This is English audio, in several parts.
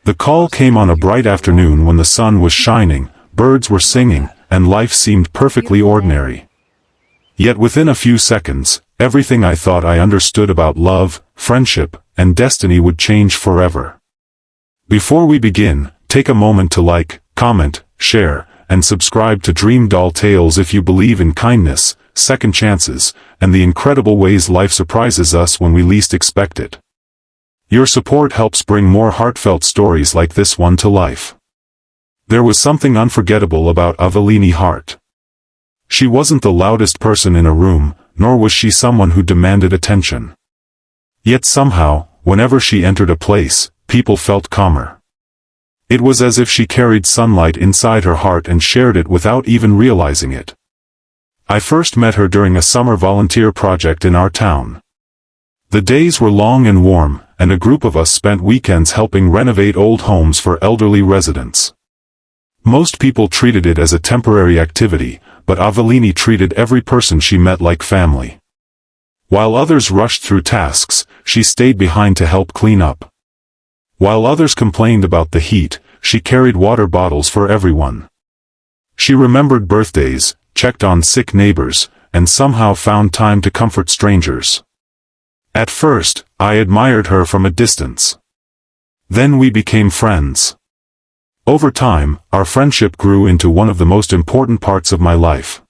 The call came on a bright afternoon when the sun was shining, birds were singing, and life seemed perfectly ordinary. Yet within a few seconds, everything I thought I understood about love, friendship, and destiny would change forever. Before we begin, take a moment to like, comment, share, and subscribe to Dream Doll Tales if you believe in kindness, second chances, and the incredible ways life surprises us when we least expect it. Your support helps bring more heartfelt stories like this one to life. There was something unforgettable about Aveline Hart. She wasn't the loudest person in a room, nor was she someone who demanded attention. Yet somehow, whenever she entered a place, people felt calmer. It was as if she carried sunlight inside her heart and shared it without even realizing it. I first met her during a summer volunteer project in our town. The days were long and warm, and a group of us spent weekends helping renovate old homes for elderly residents. Most people treated it as a temporary activity, but Aveline treated every person she met like family. While others rushed through tasks, she stayed behind to help clean up. While others complained about the heat, she carried water bottles for everyone. She remembered birthdays, checked on sick neighbors, and somehow found time to comfort strangers. At first, I admired her from a distance. Then we became friends. Over time, our friendship grew into one of the most important parts of my life.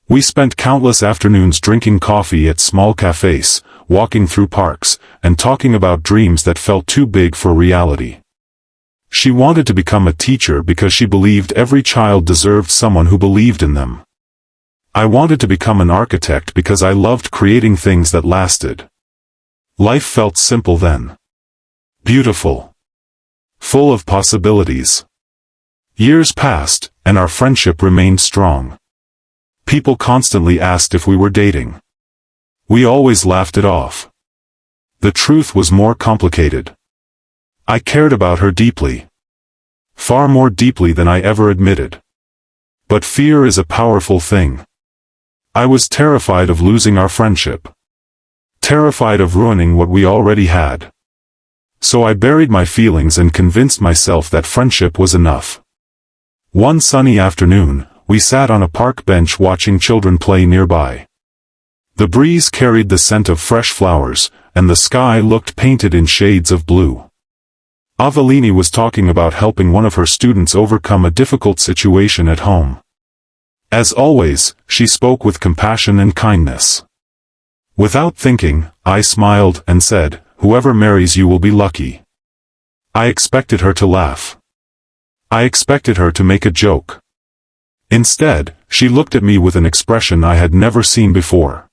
We spent countless afternoons drinking coffee at small cafes, walking through parks, and talking about dreams that felt too big for reality. She wanted to become a teacher because she believed every child deserved someone who believed in them. I wanted to become an architect because I loved creating things that lasted. Life felt simple then. Beautiful. Full of possibilities. Years passed, and our friendship remained strong. People constantly asked if we were dating. We always laughed it off. The truth was more complicated. I cared about her deeply. Far more deeply than I ever admitted. But fear is a powerful thing. I was terrified of losing our friendship. Terrified of ruining what we already had. So I buried my feelings and convinced myself that friendship was enough. One sunny afternoon, we sat on a park bench watching children play nearby. The breeze carried the scent of fresh flowers, and the sky looked painted in shades of blue. Aveline was talking about helping one of her students overcome a difficult situation at home. As always, she spoke with compassion and kindness. Without thinking, I smiled and said, "Whoever marries you will be lucky." I expected her to laugh. I expected her to make a joke. Instead, she looked at me with an expression I had never seen before.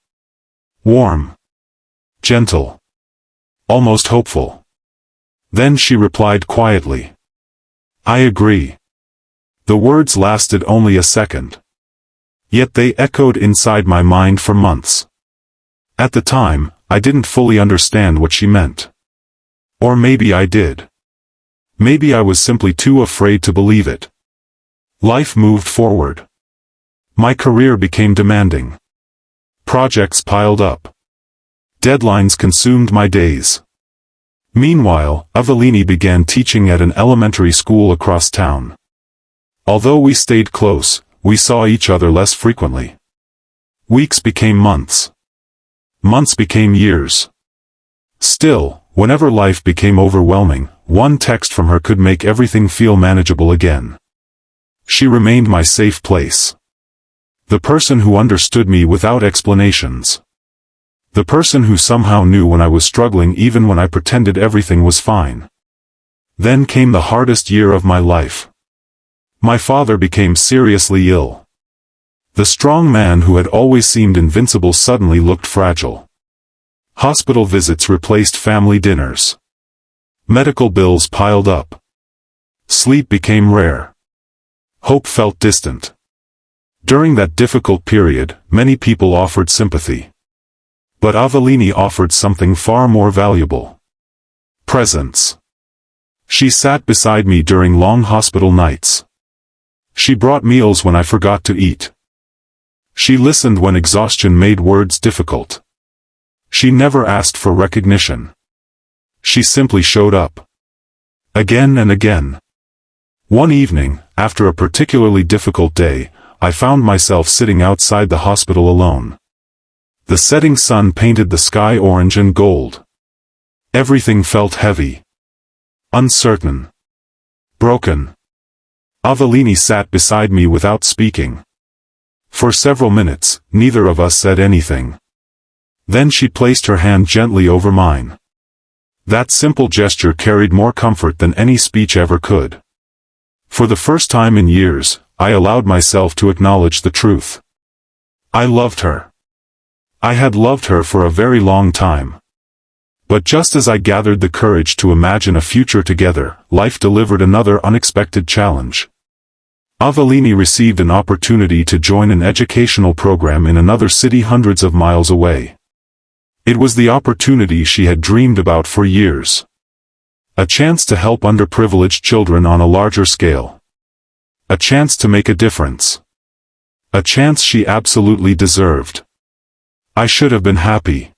Warm. Gentle. Almost hopeful. Then she replied quietly. "I agree." The words lasted only a second. Yet they echoed inside my mind for months. At the time, I didn't fully understand what she meant. Or maybe I did. Maybe I was simply too afraid to believe it. Life moved forward. My career became demanding. Projects piled up. Deadlines consumed my days. Meanwhile, Aveline began teaching at an elementary school across town. Although we stayed close, we saw each other less frequently. Weeks became months. Months became years. Still, whenever life became overwhelming, one text from her could make everything feel manageable again. She remained my safe place. The person who understood me without explanations. The person who somehow knew when I was struggling even when I pretended everything was fine. Then came the hardest year of my life. My father became seriously ill. The strong man who had always seemed invincible suddenly looked fragile. Hospital visits replaced family dinners. Medical bills piled up. Sleep became rare. Hope felt distant. During that difficult period, many people offered sympathy. But Aveline offered something far more valuable. Presence. She sat beside me during long hospital nights. She brought meals when I forgot to eat. She listened when exhaustion made words difficult. She never asked for recognition. She simply showed up. Again and again. One evening, after a particularly difficult day, I found myself sitting outside the hospital alone. The setting sun painted the sky orange and gold. Everything felt heavy. Uncertain. Broken. Aveline sat beside me without speaking. For several minutes, neither of us said anything. Then she placed her hand gently over mine. That simple gesture carried more comfort than any speech ever could. For the first time in years, I allowed myself to acknowledge the truth. I loved her. I had loved her for a very long time. But just as I gathered the courage to imagine a future together, life delivered another unexpected challenge. Aveline received an opportunity to join an educational program in another city hundreds of miles away. It was the opportunity she had dreamed about for years. A chance to help underprivileged children on a larger scale. A chance to make a difference. A chance she absolutely deserved. I should have been happy.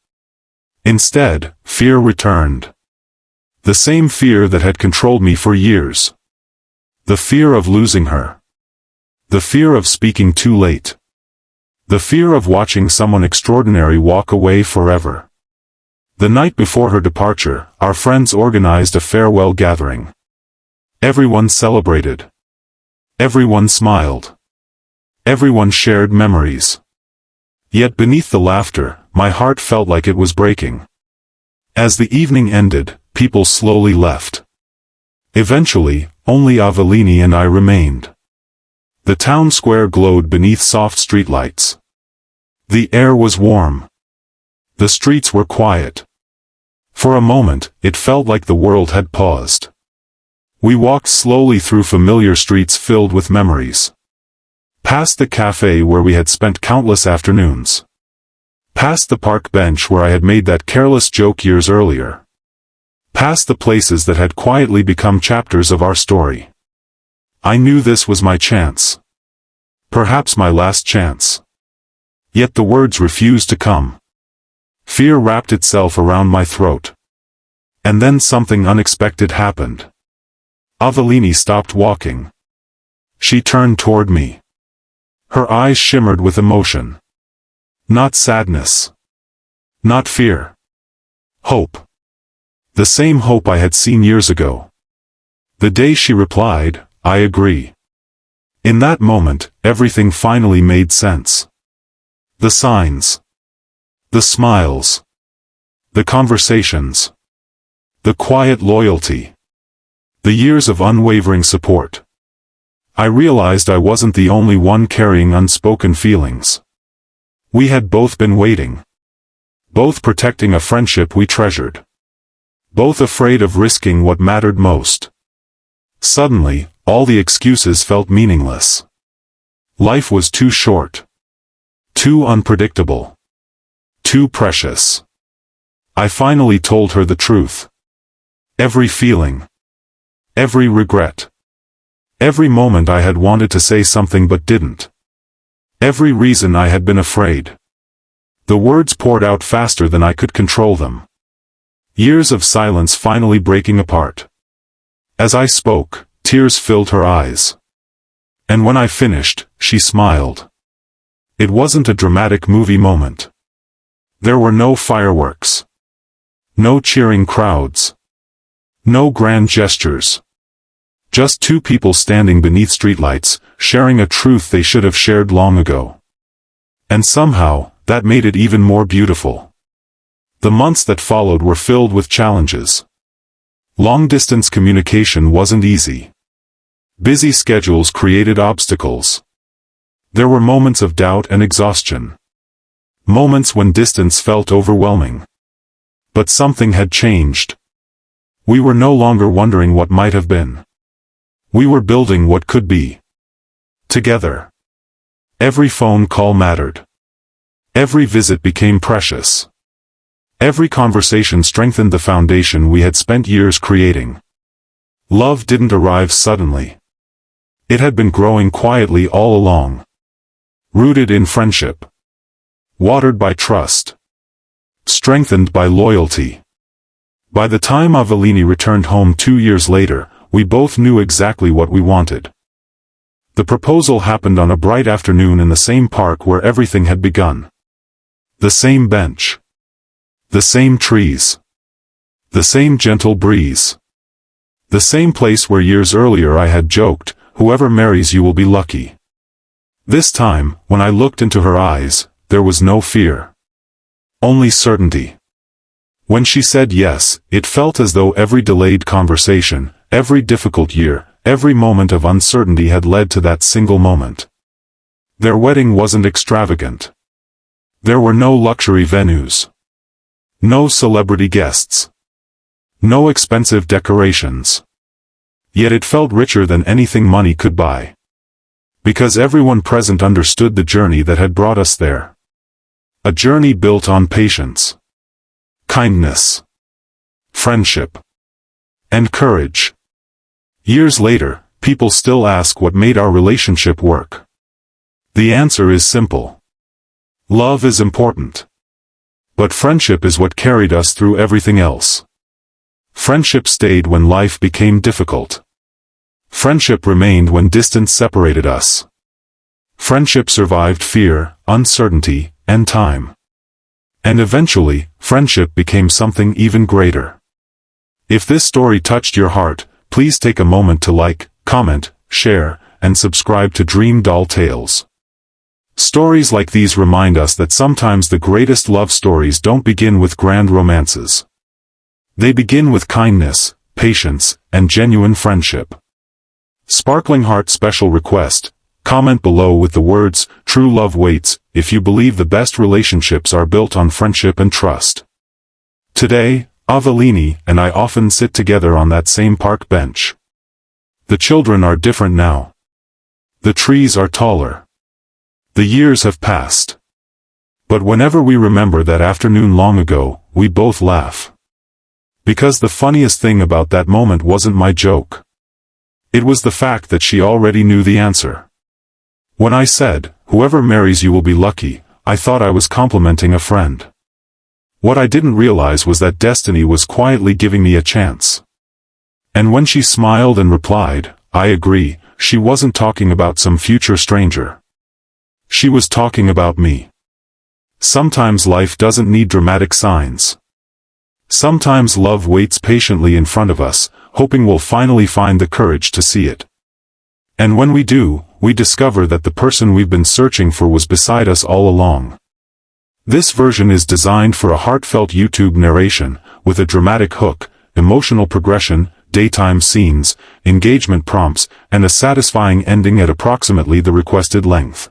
Instead, fear returned. The same fear that had controlled me for years. The fear of losing her. The fear of speaking too late. The fear of watching someone extraordinary walk away forever. The night before her departure, our friends organized a farewell gathering. Everyone celebrated. Everyone smiled. Everyone shared memories. Yet beneath the laughter, my heart felt like it was breaking. As the evening ended, people slowly left. Eventually, only Aveline and I remained. The town square glowed beneath soft streetlights. The air was warm. The streets were quiet. For a moment, it felt like the world had paused. We walked slowly through familiar streets filled with memories. Past the cafe where we had spent countless afternoons. Past the park bench where I had made that careless joke years earlier. Past the places that had quietly become chapters of our story. I knew this was my chance. Perhaps my last chance. Yet the words refused to come. Fear wrapped itself around my throat. And then something unexpected happened. Aveline stopped walking. She turned toward me. Her eyes shimmered with emotion. Not sadness. Not fear. Hope. The same hope I had seen years ago. The day she replied, "I agree." In that moment, everything finally made sense. The signs. The smiles. The conversations. The quiet loyalty. The years of unwavering support. I realized I wasn't the only one carrying unspoken feelings. We had both been waiting. Both protecting a friendship we treasured. Both afraid of risking what mattered most. Suddenly, all the excuses felt meaningless. Life was too short. Too unpredictable. Too precious. I finally told her the truth. Every feeling. Every regret. Every moment I had wanted to say something but didn't. Every reason I had been afraid. The words poured out faster than I could control them. Years of silence finally breaking apart. As I spoke, tears filled her eyes. And when I finished, she smiled. It wasn't a dramatic movie moment. There were no fireworks. No cheering crowds. No grand gestures. Just two people standing beneath streetlights, sharing a truth they should have shared long ago. And somehow, that made it even more beautiful. The months that followed were filled with challenges. Long-distance communication wasn't easy. Busy schedules created obstacles. There were moments of doubt and exhaustion. Moments when distance felt overwhelming. But something had changed. We were no longer wondering what might have been. We were building what could be. Together. Every phone call mattered. Every visit became precious. Every conversation strengthened the foundation we had spent years creating. Love didn't arrive suddenly. It had been growing quietly all along. Rooted in friendship. Watered by trust. Strengthened by loyalty. By the time Aveline returned home 2 years later, we both knew exactly what we wanted. The proposal happened on a bright afternoon in the same park where everything had begun. The same bench. The same trees. The same gentle breeze. The same place where years earlier I had joked, "Whoever marries you will be lucky." This time, when I looked into her eyes, there was no fear. Only certainty. When she said yes, it felt as though every delayed conversation, every difficult year, every moment of uncertainty had led to that single moment. Their wedding wasn't extravagant. There were no luxury venues. No celebrity guests. No expensive decorations. Yet it felt richer than anything money could buy. Because everyone present understood the journey that had brought us there. A journey built on patience, kindness, friendship, and courage. Years later, people still ask what made our relationship work. The answer is simple. Love is important. But friendship is what carried us through everything else. Friendship stayed when life became difficult. Friendship remained when distance separated us. Friendship survived fear, uncertainty, and time. And eventually, friendship became something even greater. If this story touched your heart, please take a moment to like, comment, share, and subscribe to Dream Doll Tales. Stories like these remind us that sometimes the greatest love stories don't begin with grand romances. They begin with kindness, patience, and genuine friendship. Sparkling Heart special request: comment below with the words, "True love waits," if you believe the best relationships are built on friendship and trust. Today, Aveline and I often sit together on that same park bench. The children are different now. The trees are taller. The years have passed. But whenever we remember that afternoon long ago, we both laugh. Because the funniest thing about that moment wasn't my joke. It was the fact that she already knew the answer. When I said, "Whoever marries you will be lucky," I thought I was complimenting a friend. What I didn't realize was that destiny was quietly giving me a chance. And when she smiled and replied, "I agree," she wasn't talking about some future stranger. She was talking about me. Sometimes life doesn't need dramatic signs. Sometimes love waits patiently in front of us, hoping we'll finally find the courage to see it. And when we do, we discover that the person we've been searching for was beside us all along. This version is designed for a heartfelt YouTube narration, with a dramatic hook, emotional progression, daytime scenes, engagement prompts, and a satisfying ending at approximately the requested length.